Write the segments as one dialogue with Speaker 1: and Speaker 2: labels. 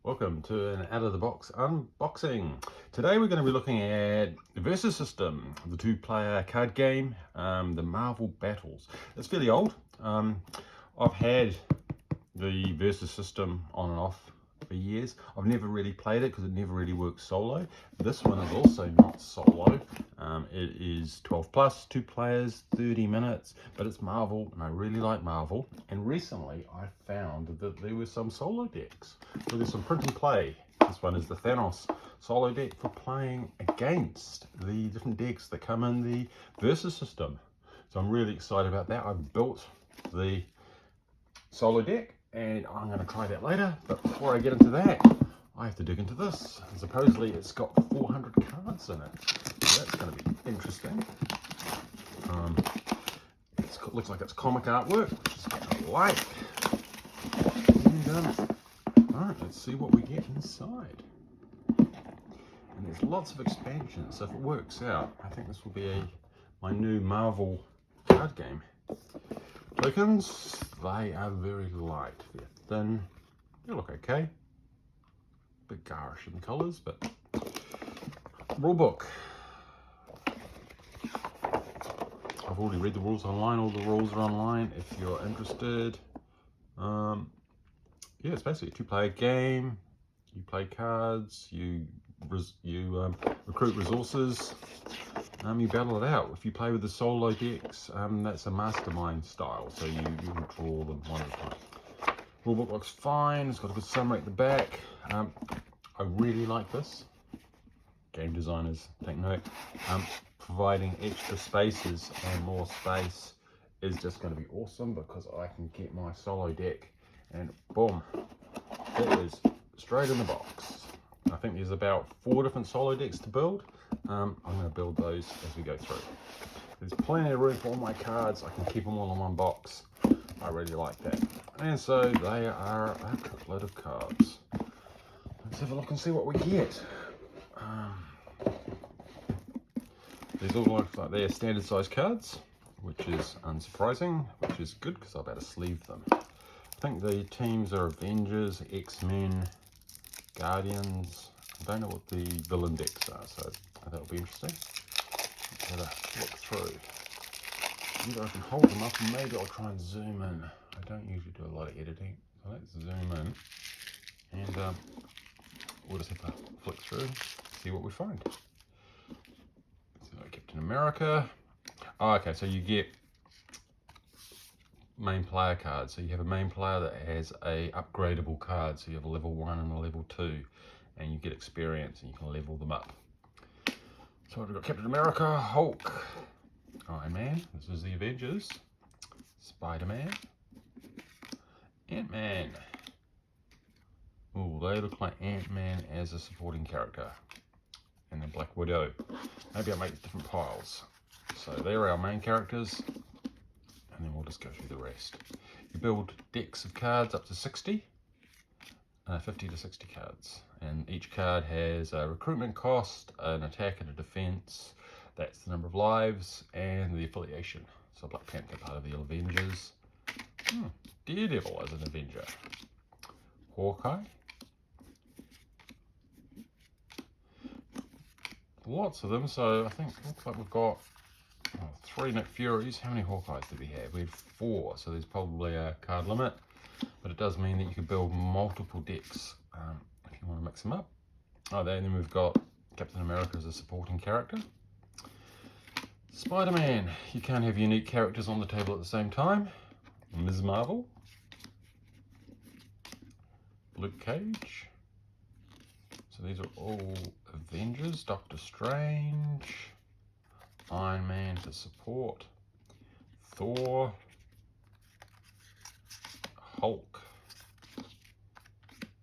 Speaker 1: Welcome to an out-of-the-box unboxing. Today we're going to be looking at the Versus System, the two-player card game, the Marvel Battles. It's fairly old. I've had the Versus System on and off for years. I've never really played it because it never really works solo. This one is also not solo. It is 12 plus, 2 players, 30 minutes, but it's Marvel and I really like Marvel. And recently I found that there were some solo decks. So there's some print and play. This one is the Thanos solo deck for playing against the different decks that come in the Versus System. So I'm really excited about that. I've built the solo deck and I'm going to try that later, but before I get into that I have to dig into this. Supposedly it's got 400 cards in it, so that's going to be interesting. It looks like it's comic artwork, which is what I like. And alright, let's see what we get inside. And there's lots of expansions, so if it works out I think this will be my new Marvel card game. Tokens, they are very light, they're thin, they look okay. A bit garish in the colours, but rulebook. I've already read the rules online, all the rules are online if you're interested. Yeah, it's basically a two-player game. You play cards, you recruit resources, you battle it out. If you play with the solo decks, that's a mastermind style, so you draw them one at a time. Rulebook looks fine, it's got a good summary at the back. I really like this. Game designers, take note. Providing extra spaces and more space is just going to be awesome because I can get my solo deck and boom, it is straight in the box. I think there's about 4 different solo decks to build. I'm going to build those as we go through. There's plenty of room for all my cards. I can keep them all in one box. I really like that. And so they are a couplet of cards. Let's have a look and see what we get. These all look like they're standard size cards, which is unsurprising, which is good because I'll be able to sleeve them. I think the teams are Avengers, X-Men, Guardians. I don't know what the villain decks are, so that'll be interesting. Let's have a look through. Either I can hold them up and maybe I'll try and zoom in. I don't usually do a lot of editing, so let's zoom in and we'll just have to flick through, see what we find. So Captain America. Oh, okay, so you get main player cards. So you have a main player that has a upgradable card. So you have a level 1 and a level 2, and you get experience and you can level them up. So we've got Captain America, Hulk, Iron Man, this is the Avengers, Spider-Man, Ant-Man. Oh, they look like Ant-Man as a supporting character. And then Black Widow. Maybe I'll make different piles. So they're our main characters. And then we'll just go through the rest. You build decks of cards up to 60. 50 to 60 cards. And each card has a recruitment cost, an attack and a defense. That's the number of lives and the affiliation. So Black Panther, part of the Avengers. Daredevil as an Avenger. Hawkeye. Lots of them, so I think it looks like we've got 3 Nick Furies. How many Hawkeyes did we have? We had 4, so there's probably a card limit, but it does mean that you can build multiple decks if you want to mix them up. Oh, then we've got Captain America as a supporting character. Spider-Man, you can't have unique characters on the table at the same time. Ms. Marvel. Luke Cage. So these are all Avengers. Doctor Strange. Iron Man to support. Thor. Hulk.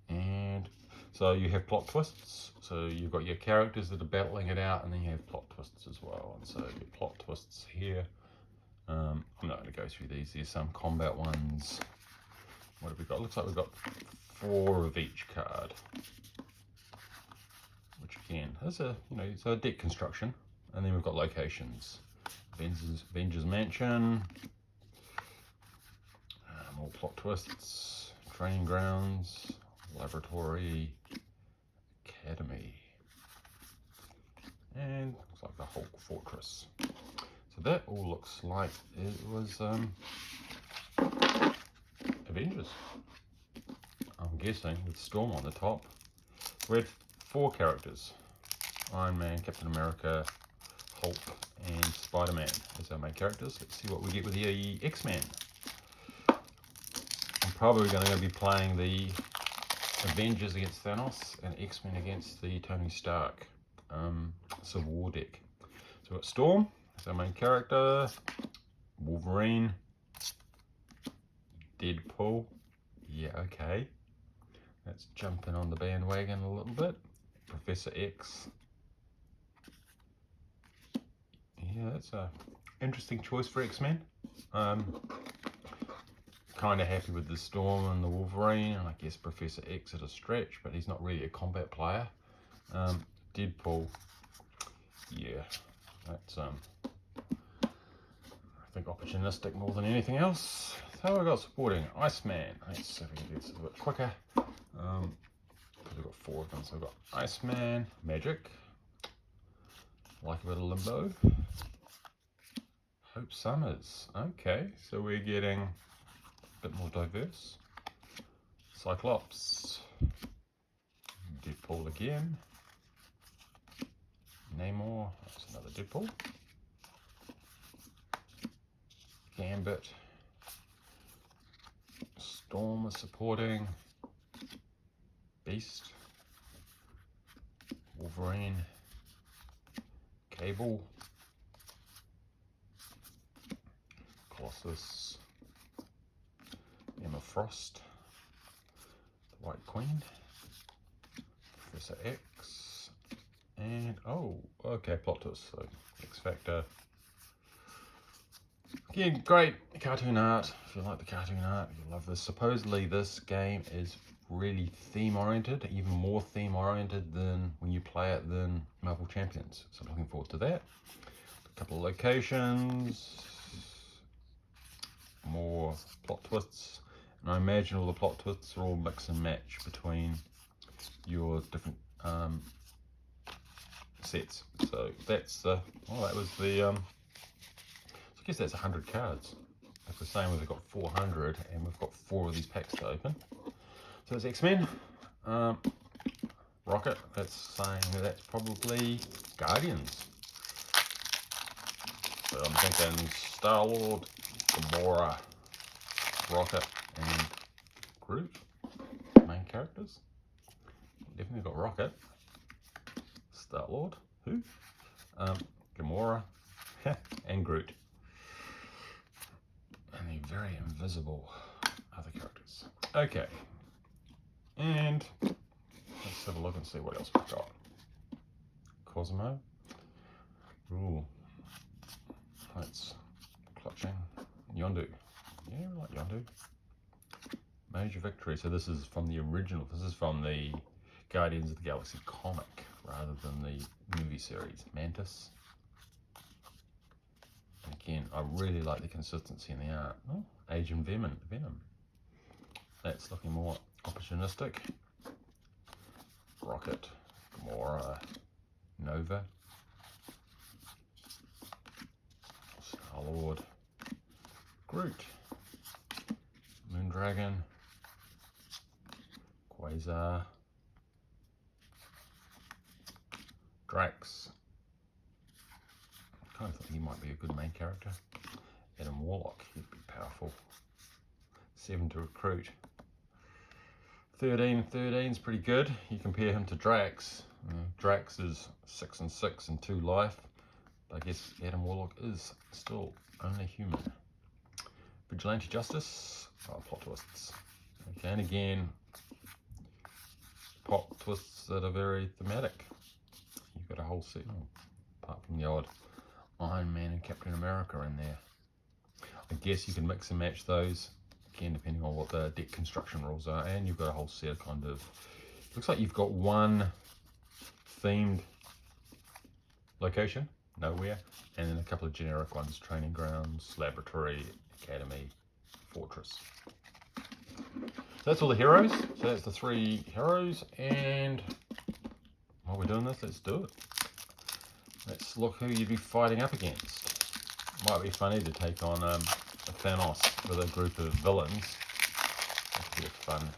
Speaker 1: And so you have plot twists. So you've got your characters that are battling it out, and then you have plot twists as well. And so your plot twists here. I'm not going to go through these. There's some combat ones. What have we got? Looks like we've got 4 of each card. Which again is it's a deck construction. And then we've got locations. Avengers Mansion. More plot twists. Training grounds. Laboratory, Academy, and looks like the Hulk Fortress. So that all looks like it was Avengers. I'm guessing with Storm on the top. We had 4 characters: Iron Man, Captain America, Hulk, and Spider-Man as our main characters. Let's see what we get with the X-Men. I'm probably going to be playing the Avengers against Thanos and X-Men against the Tony Stark Civil War deck. So we've got Storm as our main character, Wolverine, Deadpool, yeah, okay. Let's jump in on the bandwagon a little bit. Professor X. Yeah, that's a interesting choice for X-Men. Kind of happy with the Storm and the Wolverine, and I guess Professor X at a stretch, but he's not really a combat player. Deadpool, yeah, that's I think opportunistic more than anything else. So we've got supporting Iceman. Let's see if we can do this a bit quicker. We've got 4 of them. So we've got Iceman, Magic, like a bit of Limbo, Hope Summers. Okay, so we're getting a bit more diverse. Cyclops, Deadpool again, Namor, that's another Deadpool, Gambit, Storm is supporting, Beast, Wolverine, Cable, Colossus, Emma Frost, the White Queen, Professor X, and oh, okay, plot twist, so X Factor. Again, great cartoon art. If you like the cartoon art, you'll love this. Supposedly this game is really theme oriented, even more theme oriented than when you play it than Marvel Champions. So I'm looking forward to that. A couple of locations, more plot twists, and I imagine all the plot twists are all mix and match between your different sets. So that's the, well, that was the, so I guess that's 100 cards. If we're saying we've got 400 and we've got 4 of these packs to open. So it's X-Men, Rocket, that's saying that's probably Guardians. So I'm thinking Star-Lord, Gamora, Rocket, and Groot, main characters. Definitely got Rocket, Star-Lord, who? Gamora, and Groot. And the very invisible other characters. Okay. And let's have a look and see what else we've got. Cosmo. Ooh. That's clutching. Yondu. Yeah, I like Yondu. Major Victory. So this is from the original. This is from the Guardians of the Galaxy comic rather than the movie series. Mantis. Again, I really like the consistency in the art. Oh, Agent Venom. That's looking more opportunistic. Rocket, Gamora, Nova, Star-Lord, Groot, Moondragon, Quasar, Drax. I kind of think he might be a good main character. Adam Warlock, he'd be powerful. 7 to recruit. 13 is pretty good. You compare him to Drax. Drax is 6 and 6 and 2 life. But I guess Adam Warlock is still only human. Vigilante Justice. Oh, plot twists. Okay, and again, plot twists that are very thematic. You've got a whole set, apart from the odd Iron Man and Captain America in there. I guess you can mix and match those. Again, depending on what the deck construction rules are, and you've got a whole set of kind of, looks like you've got one themed location, nowhere, and then a couple of generic ones: training grounds, laboratory, academy, fortress. that's all the heroes. So that's the 3 heroes, and while we're doing this, let's do it. Let's look who you'd be fighting up against. Might be funny to take on a Thanos with a group of villains. That could be a fun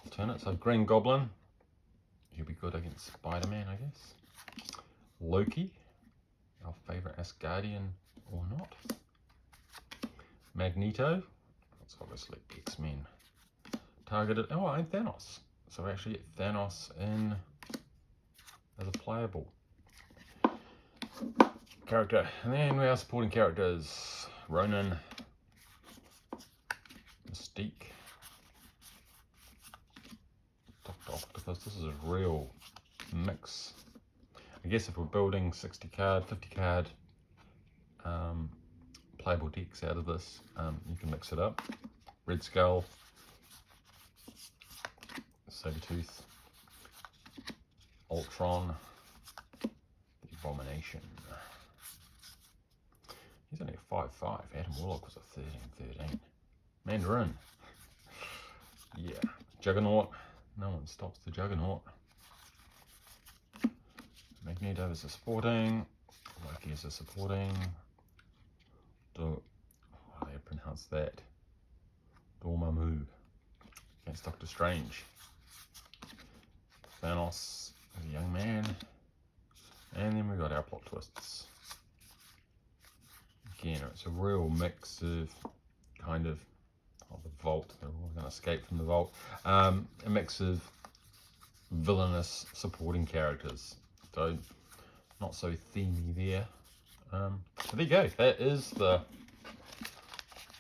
Speaker 1: alternate. So Green Goblin, he'll be good against Spider-Man, I guess. Loki, our favourite Asgardian or not. Magneto, that's obviously X-Men. Targeted, oh, and Thanos. So we actually get Thanos in as a playable character. And then we are supporting characters. Ronan, Mystique, Dr. Octopus. This is a real mix. I guess if we're building 60 card, 50 card playable decks out of this, you can mix it up. Red Skull, Sabretooth, Ultron, the Abomination. He's only a 5/5. Adam Warlock was a 13/13. Mandarin. Yeah. Juggernaut. No one stops the Juggernaut. Magneto is a supporting. Loki is a supporting. How do you pronounce that? Dormammu against Doctor Strange. Thanos is a young man. And then we got our plot twists. Again, it's a real mix of kind of the vault. They're all going to escape from the vault. A mix of villainous supporting characters. So not so themey there. So there you go. That is the.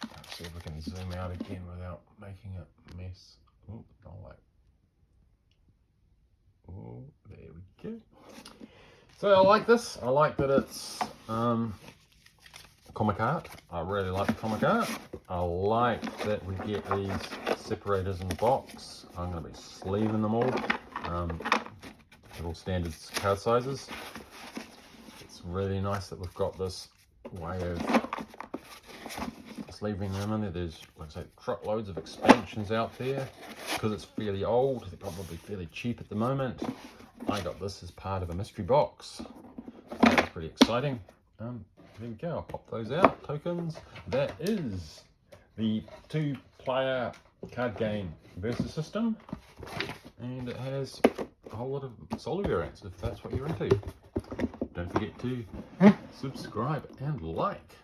Speaker 1: Let's see if we can zoom out again without making it a mess. Oh, not like. Oh, there we go. So I like this. I like that it's comic art. I really like the comic art. I like that we get these separators in the box. I'm going to be sleeving them all. They're all standard card sizes. It's really nice that we've got this way of sleeving them in there. There's, like I say, truckloads of expansions out there. Because it's fairly old, they're probably fairly cheap at the moment. I got this as part of a mystery box. That's pretty exciting. There we go, I'll pop those out, tokens. That is the 2-player card game versus system. And it has a whole lot of solo variants if that's what you're into. Don't forget to subscribe and like.